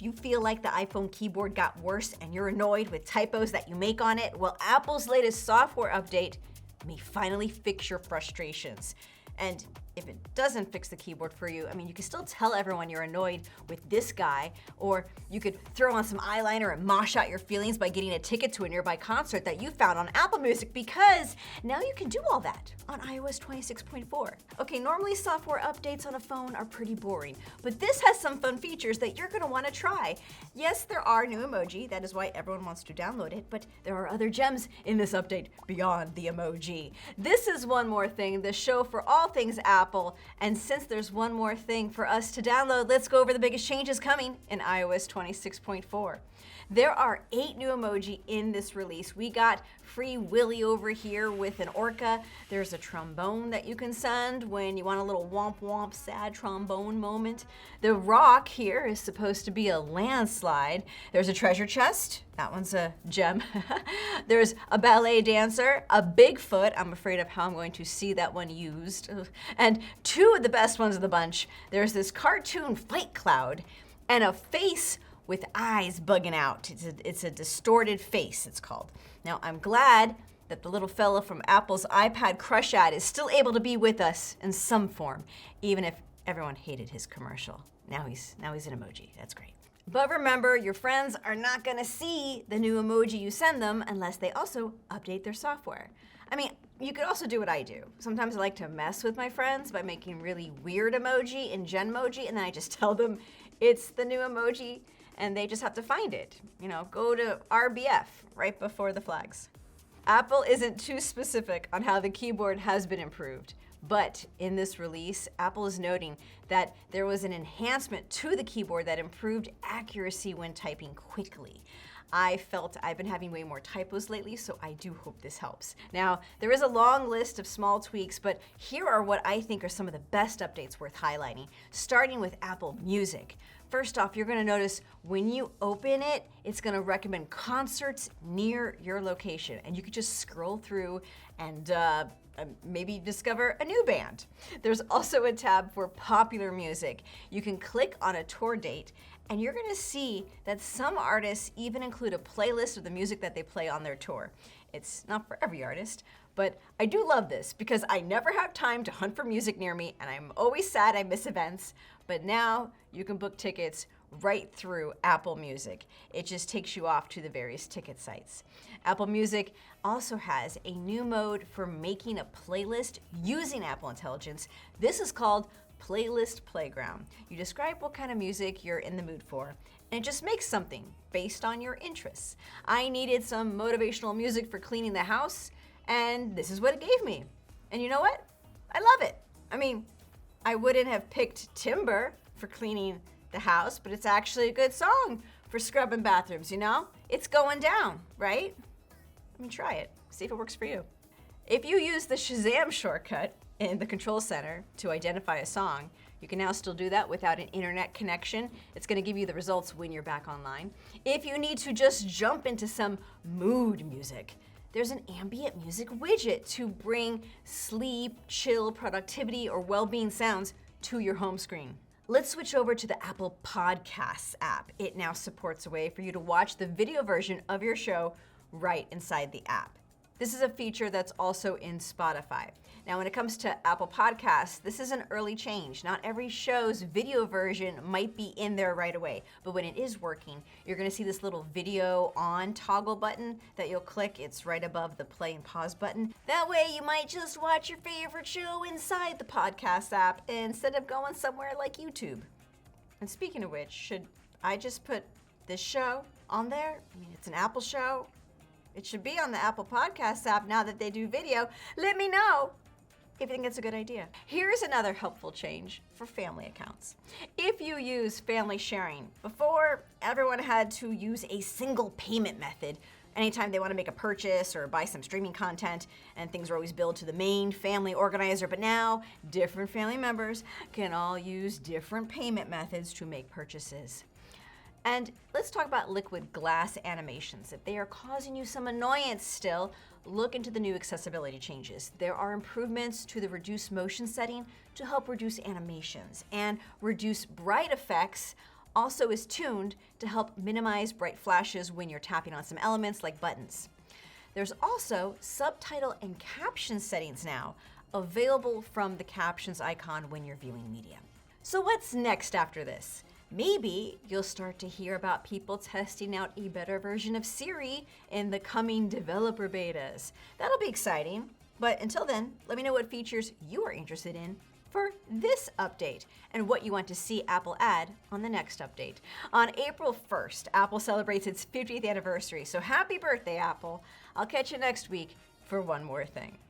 you feel like the iPhone keyboard got worse and you're annoyed with typos that you make on it, well, Apple's latest software update may finally fix your frustrations. And if it doesn't fix the keyboard for you, I mean, you can still tell everyone you're annoyed with this guy, or you could throw on some eyeliner and mosh out your feelings by getting a ticket to a nearby concert that you found on Apple Music, because now you can do all that on iOS 26.4. Okay, normally software updates on a phone are pretty boring, but this has some fun features that you're gonna wanna try. Yes, there are new emoji, that is why everyone wants to download it, but there are other gems in this update beyond the emoji. This is One More Thing, the show for all things Apple. And since there's one more thing for us to download, let's go over the biggest changes coming in iOS 26.4. There are 8 new emoji in this release. We got Free Willy over here with an orca. There's a trombone that you can send when you want a little womp womp sad trombone moment. The rock here is supposed to be a landslide. There's a treasure chest. That one's a gem. There's a ballet dancer, a Bigfoot. I'm afraid of how I'm going to see that one used. And 2 of the best ones of the bunch. There's this cartoon fight cloud and a face with eyes bugging out. It's a distorted face, it's called. Now, I'm glad that the little fella from Apple's iPad Crush ad is still able to be with us in some form, even if everyone hated his commercial. Now he's an emoji. That's great. But remember, your friends are not gonna see the new emoji you send them unless they also update their software. I mean, you could also do what I do. Sometimes I like to mess with my friends by making really weird emoji in Genmoji, and then I just tell them it's the new emoji, and they just have to find it. You know, go to RBF right before the flags. Apple isn't too specific on how the keyboard has been improved, but in this release, Apple is noting that there was an enhancement to the keyboard that improved accuracy when typing quickly. I felt I've been having way more typos lately, so I do hope this helps. Now, there is a long list of small tweaks, but here are what I think are some of the best updates worth highlighting, starting with Apple Music. First off, you're gonna notice when you open it, it's gonna recommend concerts near your location, and you could just scroll through and maybe discover a new band. There's also a tab for popular music. You can click on a tour date, and you're gonna see that some artists even include a playlist of the music that they play on their tour. It's not for every artist, but I do love this because I never have time to hunt for music near me, and I'm always sad I miss events. But now you can book tickets right through Apple Music. It just takes you off to the various ticket sites. Apple Music also has a new mode for making a playlist using Apple Intelligence. This is called Playlist Playground. You describe what kind of music you're in the mood for, and it just makes something based on your interests. I needed some motivational music for cleaning the house, and this is what it gave me. And you know what? I love it. I mean, I wouldn't have picked Timber for cleaning the house, but it's actually a good song for scrubbing bathrooms, you know? It's going down, right? I mean, try it. See if it works for you. If you use the Shazam shortcut in the control center to identify a song, you can now still do that without an internet connection. It's gonna give you the results when you're back online. If you need to just jump into some mood music, there's an ambient music widget to bring sleep, chill, productivity, or well-being sounds to your home screen. Let's switch over to the Apple Podcasts app. It now supports a way for you to watch the video version of your show right inside the app. This is a feature that's also in Spotify. Now, when it comes to Apple Podcasts, this is an early change. Not every show's video version might be in there right away, but when it is working, you're gonna see this little video on toggle button that you'll click. It's right above the play and pause button. That way, you might just watch your favorite show inside the podcast app instead of going somewhere like YouTube. And speaking of which, should I just put this show on there? I mean, it's an Apple show. It should be on the Apple Podcasts app now that they do video. Let me know if you think it's a good idea. Here's another helpful change for family accounts. If you use family sharing, before everyone had to use a single payment method anytime they want to make a purchase or buy some streaming content, and things are always billed to the main family organizer, but now different family members can all use different payment methods to make purchases. And let's talk about liquid glass animations. If they are causing you some annoyance still, look into the new accessibility changes. There are improvements to the reduce motion setting to help reduce animations and reduce bright effects also is tuned to help minimize bright flashes when you're tapping on some elements like buttons. There's also subtitle and caption settings now, available from the captions icon when you're viewing media. So what's next after this? Maybe you'll start to hear about people testing out a better version of Siri in the coming developer betas. That'll be exciting. But until then, let me know what features you are interested in for this update and what you want to see Apple add on the next update. On April 1st, Apple celebrates its 50th anniversary, so happy birthday, Apple. I'll catch you next week for one more thing.